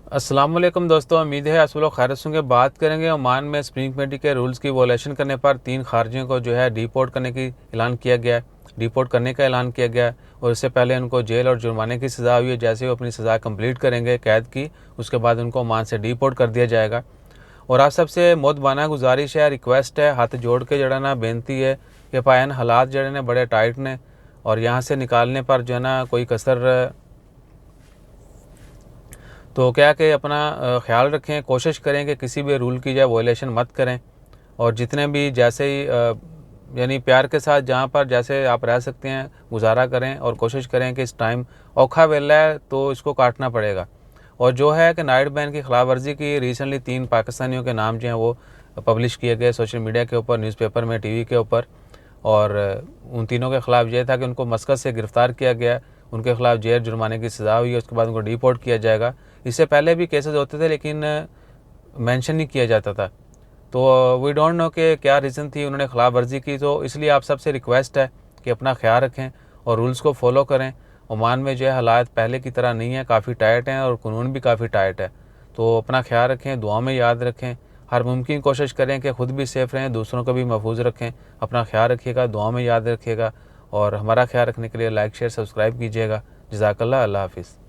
अस्सलाम वालेकुम दोस्तों, उम्मीद है आप सब लोग खैरियत से होंगे। बात करेंगे ओमान में स्प्रिंग कमेटी के रूल्स की वोलेशन करने पर 3 खारजियों को जो है डिपोर्ट करने की ऐलान किया गया है। डिपोर्ट करने का ऐलान किया गया है और इससे पहले उनको जेल और जुर्माने की सज़ा हुई है। जैसे वो अपनी सज़ा कंप्लीट करेंगे कैद की, उसके बाद उनको ओमान से डिपोर्ट कर दिया जाएगा। और आप सबसे मोदबाना गुजारिश है, रिक्वेस्ट है, हाथ जोड़ के जड़ा ना बेनती है कि पायन हालात जड़े ने बड़े टाइट ने और यहाँ से निकालने पर जो है ना कोई कसर, तो क्या कि अपना ख्याल रखें, कोशिश करें कि किसी भी रूल की जो है वॉयलेशन मत करें। और जितने भी जैसे ही यानी प्यार के साथ जहाँ पर जैसे आप रह सकते हैं गुजारा करें और कोशिश करें कि इस टाइम औखा वेला है तो इसको काटना पड़ेगा। और जो है कि नाइट बैन की खिलाफ वर्जी की रिसेंटली 3 पाकिस्तानियों के नाम जो हैं वो पब्लिश किए गए सोशल मीडिया के ऊपर, न्यूज़पेपर में, टीवी के ऊपर। और उन तीनों के ख़िलाफ़ यह था कि उनको मस्कत से गिरफ़्तार किया गया, उनके ख़िलाफ़ जेल जुर्माने की सज़ा हुई है, उसके बाद उनको डिपोर्ट किया जाएगा। इससे पहले भी केसेस होते थे लेकिन मेंशन नहीं किया जाता था। तो वी डोंट नो कि क्या रीज़न थी उन्होंने खिलाफ वर्जी की। तो इसलिए आप सबसे रिक्वेस्ट है कि अपना ख्याल रखें और रूल्स को फॉलो करें। ओमान में जो है हालात पहले की तरह नहीं है, काफ़ी टाइट हैं और कानून भी काफ़ी टाइट है। तो अपना ख्याल रखें, दुआ में याद रखें, हर मुमकिन कोशिश करें कि ख़ुद भी सेफ़ रहें, दूसरों को भी महफूज रखें। अपना ख्याल रखिएगा, दुआ में याद रखिएगा और हमारा ख्याल रखने के लिए लाइक शेयर सब्सक्राइब कीजिएगा। जज़ाकल्लाह, अल्लाह हाफ़िज़।